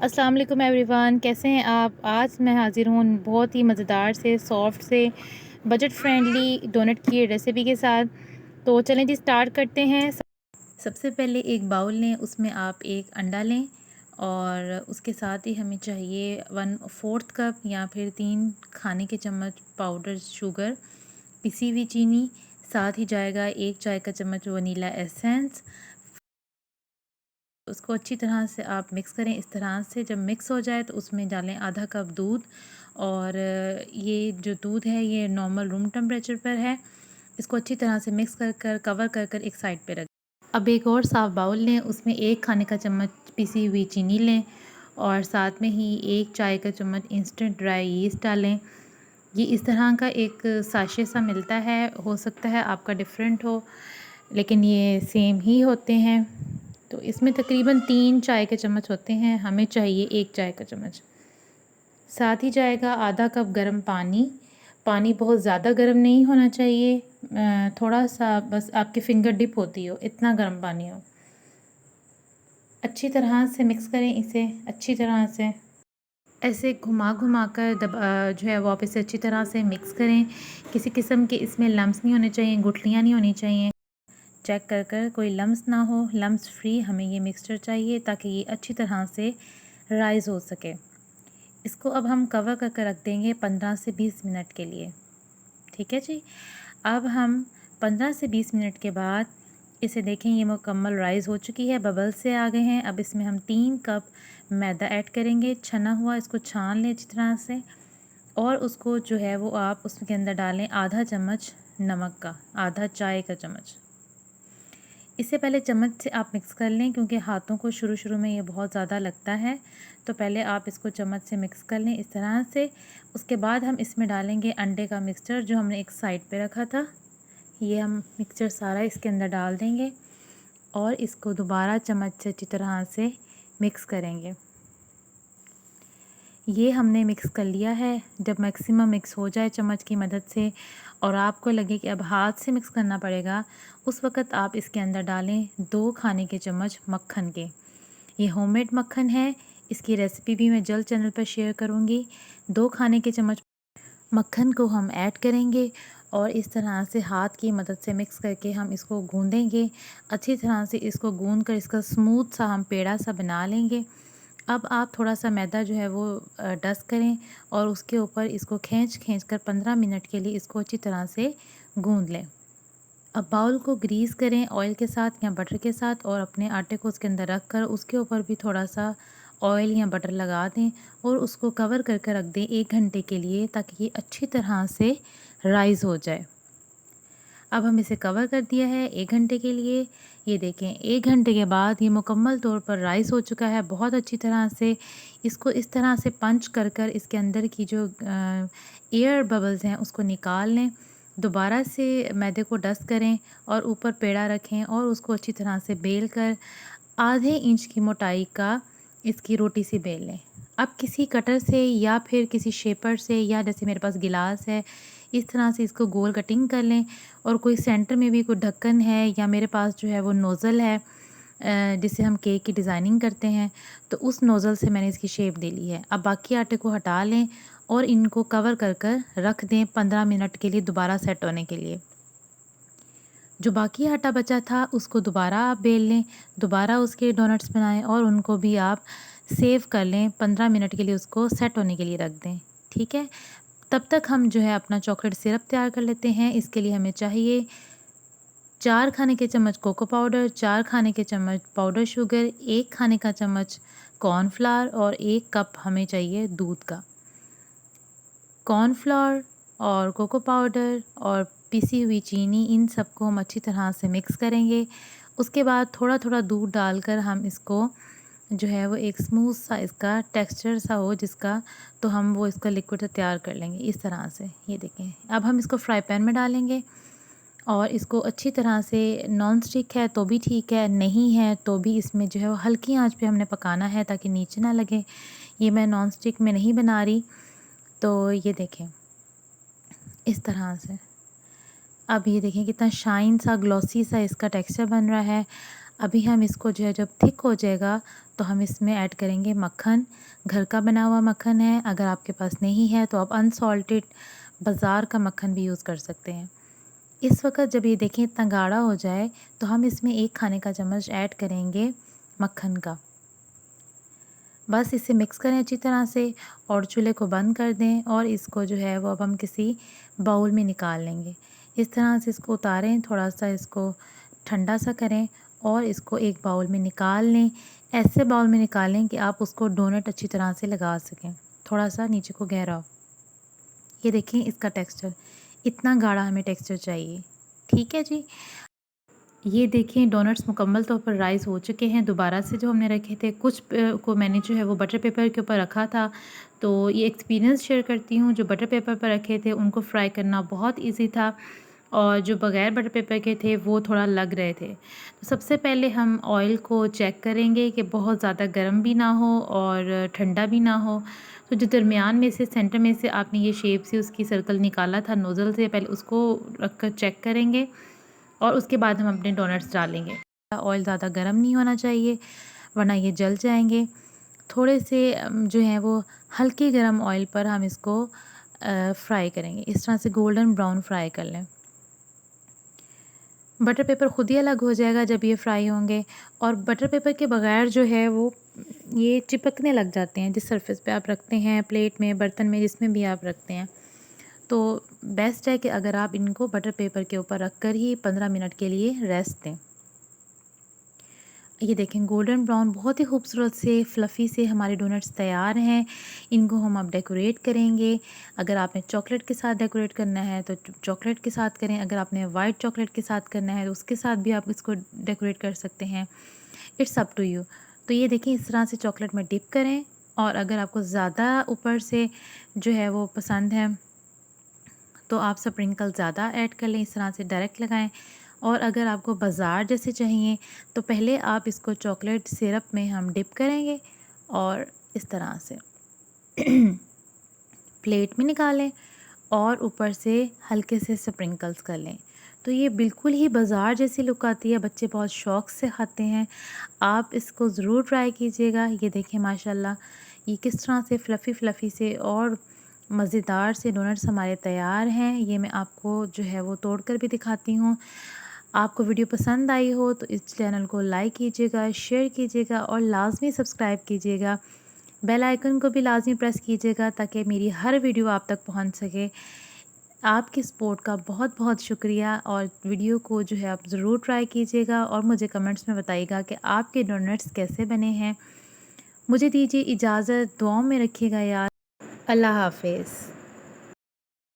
अस्सलाम वालेकुम एवरीवन, कैसे हैं आप। आज मैं हाज़िर हूँ बहुत ही मज़ेदार से सॉफ्ट से बजट फ्रेंडली डोनट की रेसिपी के साथ। तो चलें जी स्टार्ट करते हैं। सबसे पहले एक बाउल लें, उसमें आप एक अंडा लें और उसके साथ ही हमें चाहिए 1/4 कप या फिर 3 खाने के चम्मच पाउडर शुगर, पिसी हुई चीनी, साथ ही जाएगा 1 चाय का चम्मच वनीला एसेंस। उसको अच्छी तरह से आप मिक्स करें। इस तरह से जब मिक्स हो जाए तो उसमें डालें आधा कप दूध। और ये जो दूध है ये नॉर्मल रूम टेम्परेचर पर है। इसको अच्छी तरह से मिक्स कर कर कवर कर कर एक साइड पे रख। अब एक और साफ़ बाउल लें, उसमें 1 खाने का चम्मच पिसी हुई चीनी लें और साथ में ही 1 चाय का चम्मच इंस्टेंट ड्राई यीस्ट डालें। ये इस तरह का एक साशे सा मिलता है, हो सकता है आपका डिफरेंट हो लेकिन ये सेम ही होते हैं। तो इसमें तकरीबन 3 चाय के चम्मच होते हैं, हमें चाहिए 1 चाय का चम्मच। साथ ही जाएगा आधा कप गर्म पानी। पानी बहुत ज़्यादा गर्म नहीं होना चाहिए, थोड़ा सा बस आपके फिंगर डिप होती हो इतना गर्म पानी हो। अच्छी तरह से मिक्स करें इसे, अच्छी तरह से ऐसे घुमा घुमा कर जो है वो आप इसे अच्छी तरह से मिक्स करें। किसी किस्म के इसमें लम्स नहीं होने चाहिए, गुठलियाँ नहीं होनी चाहिए। चेक कर कर कोई लम्स ना हो, लम्स फ्री हमें ये मिक्सचर चाहिए ताकि ये अच्छी तरह से राइज़ हो सके। इसको अब हम कवर करके रख देंगे 15 से 20 मिनट के लिए। ठीक है जी। अब हम 15 से 20 मिनट के बाद इसे देखें, ये मुकम्मल राइज़ हो चुकी है, बबल्स से आ गए हैं। अब इसमें हम 3 कप मैदा ऐड करेंगे छना हुआ। इसको छान लें अच्छी तरह से और उसको जो है वो आप उसके अंदर डालें आधा चम्मच नमक का, आधा चाय का चम्मच। इसे पहले चम्मच से आप मिक्स कर लें क्योंकि हाथों को शुरू शुरू में ये बहुत ज़्यादा लगता है, तो पहले आप इसको चम्मच से मिक्स कर लें इस तरह से। उसके बाद हम इसमें डालेंगे अंडे का मिक्सचर जो हमने एक साइड पे रखा था। ये हम मिक्सचर सारा इसके अंदर डाल देंगे और इसको दोबारा चम्मच से अच्छी तरह से मिक्स करेंगे। ये हमने मिक्स कर लिया है। जब मैक्सिमम मिक्स हो जाए चम्मच की मदद से और आपको लगे कि अब हाथ से मिक्स करना पड़ेगा, उस वक़्त आप इसके अंदर डालें 2 खाने के चम्मच मक्खन के। ये होममेड मक्खन है, इसकी रेसिपी भी मैं जल्द चैनल पर शेयर करूँगी। 2 खाने के चम्मच मक्खन को हम ऐड करेंगे और इस तरह से हाथ की मदद से मिक्स करके हम इसको गूँधेंगे। अच्छी तरह से इसको गूँध कर इसका स्मूथ सा हम पेड़ा सा बना लेंगे। अब आप थोड़ा सा मैदा जो है वो डस्ट करें और उसके ऊपर इसको खींच कर 15 मिनट के लिए इसको अच्छी तरह से गूँध लें। अब बाउल को ग्रीस करें ऑयल के साथ या बटर के साथ और अपने आटे को उसके अंदर रख कर उसके ऊपर भी थोड़ा सा ऑयल या बटर लगा दें और उसको कवर करके रख दें 1 घंटे के लिए ताकि ये अच्छी तरह से राइज़ हो जाए। अब हम इसे कवर कर दिया है 1 घंटे के लिए। ये देखें 1 घंटे के बाद ये मुकम्मल तौर पर राइस हो चुका है बहुत अच्छी तरह से। इसको इस तरह से पंच कर कर इसके अंदर की जो एयर बबल्स हैं उसको निकाल लें। दोबारा से मैदे को डस्ट करें और ऊपर पेड़ा रखें और उसको अच्छी तरह से बेल कर आधे इंच की मोटाई का इसकी रोटी सी बेल लें। अब किसी कटर से या फिर किसी शेपर से या जैसे मेरे पास गिलास है, इस तरह से इसको गोल कटिंग कर लें और कोई सेंटर में भी कोई ढक्कन है या मेरे पास जो है वो नोज़ल है जिससे हम केक की डिज़ाइनिंग करते हैं, तो उस नोज़ल से मैंने इसकी शेप दे ली है। अब बाकी आटे को हटा लें और इनको कवर कर कर रख दें 15 मिनट के लिए दोबारा सेट होने के लिए। जो बाकी आटा बचा था उसको दोबारा आप बेल लें, दोबारा उसके डोनट्स बनाएं और उनको भी आप सेव कर लें, 15 मिनट के लिए उसको सेट होने के लिए रख दें। ठीक है, तब तक हम जो है अपना चॉकलेट सिरप तैयार कर लेते हैं। इसके लिए हमें चाहिए 4 खाने के चम्मच कोको पाउडर, 4 खाने के चम्मच पाउडर शुगर, 1 खाने का चम्मच कॉर्नफ्लावर और 1 कप हमें चाहिए दूध का। कॉर्नफ्लोर और कोको पाउडर और पिसी हुई चीनी, इन सबको हम अच्छी तरह से मिक्स करेंगे। उसके बाद थोड़ा थोड़ा दूध डालकर हम इसको जो है वो एक स्मूथ सा इसका टेक्सचर सा हो जिसका, तो हम वो इसका लिक्विड से तैयार कर लेंगे इस तरह से। ये देखें, अब हम इसको फ्राई पैन में डालेंगे और इसको अच्छी तरह से, नॉन स्टिक है तो भी ठीक है, नहीं है तो भी इसमें जो है वो हल्की आंच पे हमने पकाना है ताकि नीचे ना लगे। ये मैं नॉन स्टिक में नहीं बना रही, तो ये देखें इस तरह से। अब ये देखें कितना शाइन सा, ग्लॉसी सा इसका टेक्सचर बन रहा है। अभी हम इसको जो है जब थिक हो जाएगा तो हम इसमें ऐड करेंगे मक्खन। घर का बना हुआ मक्खन है, अगर आपके पास नहीं है तो आप अनसॉल्टेड बाज़ार का मक्खन भी यूज़ कर सकते हैं। इस वक्त जब ये देखें इतना गाढ़ा हो जाए तो हम इसमें 1 खाने का चम्मच ऐड करेंगे मक्खन का। बस इसे मिक्स करें अच्छी तरह से और चूल्हे को बंद कर दें और इसको जो है वो अब हम किसी बाउल में निकाल लेंगे। इस तरह से इसको उतारें, थोड़ा सा इसको ठंडा सा करें और इसको एक बाउल में निकाल लें। ऐसे बाउल में निकालें कि आप उसको डोनट अच्छी तरह से लगा सकें, थोड़ा सा नीचे को गहरा हो। ये देखें इसका टेक्सचर, इतना गाढ़ा हमें टेक्सचर चाहिए। ठीक है जी। ये देखें डोनट्स मुकम्मल तौर पर राइज़ हो चुके हैं। दोबारा से जो हमने रखे थे कुछ को मैंने जो है वो बटर पेपर के ऊपर रखा था, तो ये एक्सपीरियंस शेयर करती हूँ। जो बटर पेपर पर रखे थे उनको फ्राई करना बहुत इजी था और जो बग़ैर बटर पेपर के थे वो थोड़ा लग रहे थे। तो सबसे पहले हम ऑयल को चेक करेंगे कि बहुत ज़्यादा गर्म भी ना हो और ठंडा भी ना हो। तो जो दरमियान में से सेंटर में से आपने ये शेप से उसकी सर्कल निकाला था नोज़ल से, पहले उसको रख कर चेक करेंगे और उसके बाद हम अपने डोनट्स डालेंगे। ऑयल ज़्यादा गर्म नहीं होना चाहिए वरना ये जल जाएंगे। थोड़े से जो हैं वो हल्के गरम ऑयल पर हम इसको फ्राई करेंगे। इस तरह से गोल्डन ब्राउन फ्राई कर लें। बटर पेपर खुद ही अलग हो जाएगा जब ये फ्राई होंगे। और बटर पेपर के बगैर जो है वो ये चिपकने लग जाते हैं जिस सरफेस पे आप रखते हैं, प्लेट में, बर्तन में, जिसमें भी आप रखते हैं। तो बेस्ट है कि अगर आप इनको बटर पेपर के ऊपर रख कर ही 15 मिनट के लिए रेस्ट दें। ये देखें गोल्डन ब्राउन बहुत ही खूबसूरत से फ्लफ़ी से हमारे डोनट्स तैयार हैं। इनको हम अब डेकोरेट करेंगे। अगर आपने चॉकलेट के साथ डेकोरेट करना है तो चॉकलेट के साथ करें, अगर आपने वाइट चॉकलेट के साथ करना है तो उसके साथ भी आप इसको डेकोरेट कर सकते हैं। It's up to you. तो ये देखें इस तरह से चॉकलेट में डिप करें और अगर आपको ज़्यादा ऊपर से जो है वो पसंद है तो आप स्प्रिंकल ज़्यादा ऐड कर लें, इस तरह से डायरेक्ट लगाएं। और अगर आपको बाज़ार जैसे चाहिए तो पहले आप इसको चॉकलेट सिरप में हम डिप करेंगे और इस तरह से प्लेट में निकालें और ऊपर से हल्के से स्प्रिंकल्स कर लें। तो ये बिल्कुल ही बाज़ार जैसी लुक आती है, बच्चे बहुत शौक़ से खाते हैं। आप इसको ज़रूर ट्राई कीजिएगा। ये देखें माशाल्लाह ये किस तरह से फ़्लफ़ी फ़्लफ़ी से और मज़ेदार से डोनट्स हमारे तैयार हैं। ये मैं आपको जो है वो तोड़ कर भी दिखाती हूँ। आपको वीडियो पसंद आई हो तो इस चैनल को लाइक कीजिएगा, शेयर कीजिएगा और लाज़मी सब्सक्राइब कीजिएगा। बेल आइकन को भी लाज़मी प्रेस कीजिएगा ताकि मेरी हर वीडियो आप तक पहुंच सके। आपकी सपोर्ट का बहुत बहुत शुक्रिया और वीडियो को जो है आप ज़रूर ट्राई कीजिएगा और मुझे कमेंट्स में बताइएगा कि आपके डोनट्स कैसे बने हैं। मुझे दीजिए इजाज़त, दुआओं में रखिएगा यार। अल्लाह हाफ़िज़।